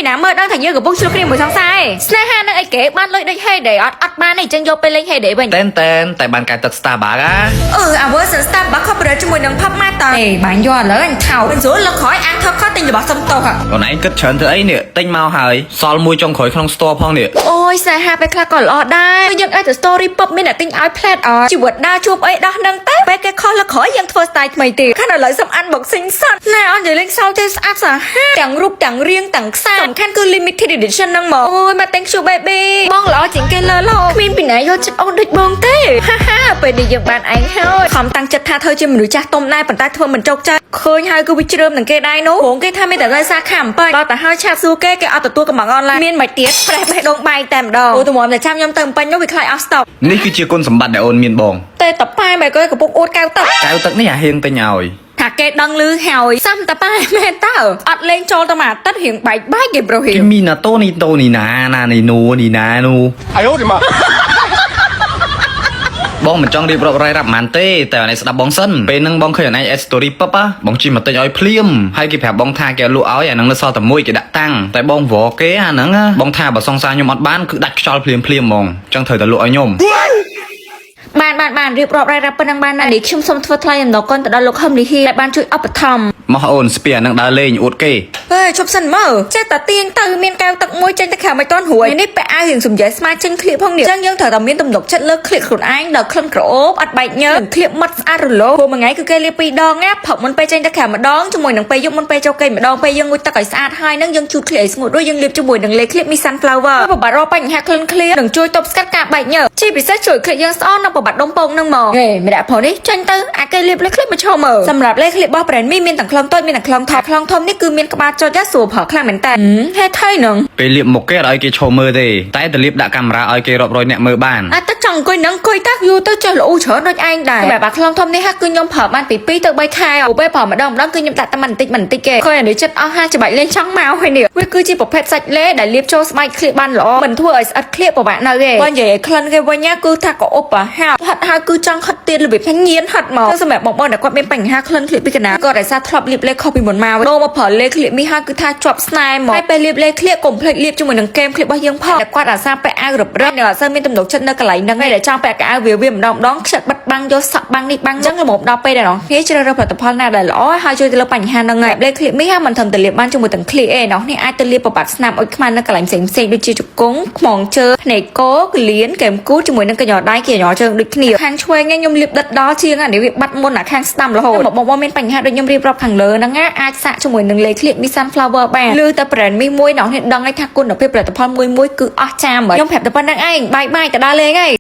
ណាមើលដឹងថាយើងកំពុងឆ្លុះគ្នាមួយសង្សារស្នេហានឹងអីគេបានលុយដូចហេដេអត់បានទេចឹងយកទៅលេងហេដេវិញតែតែបានកែទឹក Starbucks អា version Starbucks ខុសប្រជាមួយនឹង Pop Mart ទេបានយកឥឡូវអញថោមិនស្រួលលើក្រោយអានថោខទិញរបស់សំតោះខ្លួនឯងគិតច្រើនធ្វើអីនេះទិញមកហើយសល់មួយចុងក្រោយក្នុង store ផងនេះអូយស្នេហាពេលខ្លះក៏ល្អដែរយើងអាចទៅ story pop មានអ្នកទិញឲ្យ flat អត់ជីវិតដើរជួបអីដោះនឹងទៅពេលគេខុសលើក្រោយយើងធ្វើ style ថ្មីទៀតខាងឥឡូវសំអាន boxing សតណែអត់និយាយលេងសើចទេស្អាតសាហាវទាំងរូបទាំងរាងទាំងខ្សែសំខាន់គឺ limited edition ហ្នឹងមកអូយមក thank you baby បងល្អជាងគេលើលោគ្មានពីណាយកចិត្តអូនដូចបងទេហាពេលនេះយើងបានឯងហើយខំតាំងចិត្តថាធ្វើជាមនុស្សចាស់ទុំដែរប៉ុន្តែធ្វើមិនចោកចាស់ឃើញហើយគឺវាជ្រើមនឹងគេដែរនោះព្រោះគេថាមានតែដោយសារខំអំពើបើតែហើយឆាតសួរគេអត់ទទួលកំងអនឡាញមានមកទៀតប្រេះបេះដូងបាយតែម្ដងអូទម្រាំតែចាំខ្ញុំទៅពេញនោះវាខ្លាចអស់ស្តុកនេះគឺជាគុណសម្បត្តិដែលអូនមានបងតែតប៉ែបែកកំពុងអួតកៅទឹកនេះអាហៀងទិញឲ្យថាគេដឹងឮហើយសំតប៉ែមែនតើអត់លេងចូលតែមួយអាទិត្យរៀងបែកគេប្រូហៀងមីណាតូនីណានេះនូអាយអូទីម៉ាបងមិនចង់រៀបរាប់រ៉ាប់ម៉ានទេតែអានេះស្ដាប់បងសិនពេលហ្នឹងបងឃើញអានេះ story pop បងជិះមកទិញឲ្យភ្លាមហើយគេប្រាប់បងថាគេលក់ឲ្យអាហ្នឹងនៅសល់តែមួយគេដាក់តាំងតែបងវល់គេអាហ្នឹងបងថាបើសង្សារខ្ញុំអត់បានគឺដាច់ខ្យល់ភ្លាមហ្មងអញ្ចឹងត្រូវតែលក់ឲ្យខ្ញុំបានរៀបរាប់រ៉ាប់ប៉ុណ្ណឹងបានណានេះខ្ញុំសូមធ្វើថ្លៃអំណរគុណទៅដល់លោកហឹមលីហ៊ីដែលបានជួយឧបត្ថម្ភមកអូនស្ពាអានឹងដើរលេងអួតគេជប់សិនមើលចេះតែទៀងទៅមានកៅទឹកមួយចេញទៅខាងមិនទាន់រួចនេះពាក់អាវរៀងសំយ៉េស្មាចេញឃ្លៀបផងនេះអញ្ចឹងយើងត្រូវតែមានទំនុកចិត្តលើឃ្លៀបខ្លួនឯងដល់ក្លិនក្រអូបអត់បែកញើសឃ្លៀបមាត់ស្អាតរលោងព្រោះមួយថ្ងៃគឺគេលាប2ដងណាផឹកមុនពេលចេញទៅខាងម្ដងជាមួយនឹងពេលយប់មុនពេលចូលគេម្ដងពេលយើងងូតទឹកឲ្យស្អាតហើយនឹងយើងជូតឃ្លៀបឲ្យស្ងួតរួចយើងលាបជាមួយនឹងលេឃ្លៀបមី sunflower ប្របាត់រកបញ្ហាក្លិនឃ្លៀបនឹងជួយទប់ស្កាត់ការបែកញើសជាពិសេសជួយឃ្លៀបយើងស្អននិងប្របាត់ដុំពងនឹងមកមិនដាក់ផងនេះចាញ់ទៅអាគេលាបលេឃ្លៀបមកឈរមើលសម្រាប់លេឃ្លៀបរបស់ brand មានទាំងខ្លងតូចមានទាំងខ្លងធំនេះគឺមានក្បាលចុចយ៉ាសួរផលខ្លាំងមែនតើហេតុថៃនឹងពេលលាបមុខគេអត់ឲ្យគេឈរមើលទេតែទៅលាបដាក់កាមេរ៉ាឲ្យគេរាប់រយអ្នកមើលបានតែចង់អង្គុយនឹងអង្គុយតាយូរទៅចេះល្អច្រើនដូចឯងដែរបែបអាខ្លងធំនេះហាក់គឺខ្ញុំប្រើបានពី2ទៅ3ខែអូពេលប្រើម្ដងគឺខ្ញុំដាក់តែបន្តិចគេឃើញអានេះចិត្តអស់ហាច្បាច់លេងចង់មកហើយនេះវាគឺជាប្រភេទសាច់លេដែលលាបចូលស្បែកឃ្លៀបបានល្អមិនធ្វើឲ្យស្អិតឃ្លៀបពិបាកនៅទេបើនិយាយឲ្យក្លិនគេវិញគឺថាក៏អុបប្រហែលហិតហើយគឺចង់ហិតទៀតរបៀបថាញៀនហិតមកសម្រាប់បងប្អូនដែលគាត់មានបញ្ហាក្លិនឃ្លៀបពីកណាក៏ដោយសារធ្លាប់លាបលេខុសពីមុនមកដូរមកប្រើលេឃ្លៀបនេះហើយគឺថាជាប់ស្នេហ៍មកហើយពេលលាបលេឃ្លៀបកុំភ្លេចលាបជាមួយនឹងគែមឃ្លៀបរបស់យើងផងតែគាត់អាសាពាក់អាវរឹបនៅអត់សូវមានទំនុកចិត្តនៅកន្លែងហ្នឹងឯងដែលចង់ពាក់កៅអៅវាម្ដងខ្ជិតបិទបាំងយកសក់បាំងនេះបាំងចឹងល្មមដល់ពេលដែលអ្នកគ្នាជ្រើសរើសផលិតផលណាដែលល្អហើយជួយទៅលើបញ្ហាហ្នឹងឯងលេឃ្លៀបនេះមិនត្រឹមតែលាបបានជាមួយទាំងឃ្លៀបឯងអ្នកនេះអាចទៅលាបប្របាត់ស្នាមអុចខ្មៅនៅកន្លែងផ្សេងដូចជាជង្គង់ខ្មងជើភ្នែកគោក្លៀនគែមគូជាមួយនឹងកញ្ញោដៃកញ្ញោជើងដូចគ្នាខាងឆ្វេងខ្ញុំលាបដិតដល់ជាងអានេះវាបាត់មុនអាខាងស្ដាំរហូតបងមានបញ្ហាដូចខ្ញុំរៀបរាប់ខាងលើហ្នឹងអាចសាកជាមួយនឹងលេឃ្លៀបមី sunflower បានឬតែ brand មីមួយអ្នកនេះដឹងថាគុណភាពផលិតផលមួយគឺអស្ចារ្យហ្មងខ្ញុំប្រាប់តែប៉ុណ្្នឹងឯងបាយទៅដើរលេងឯង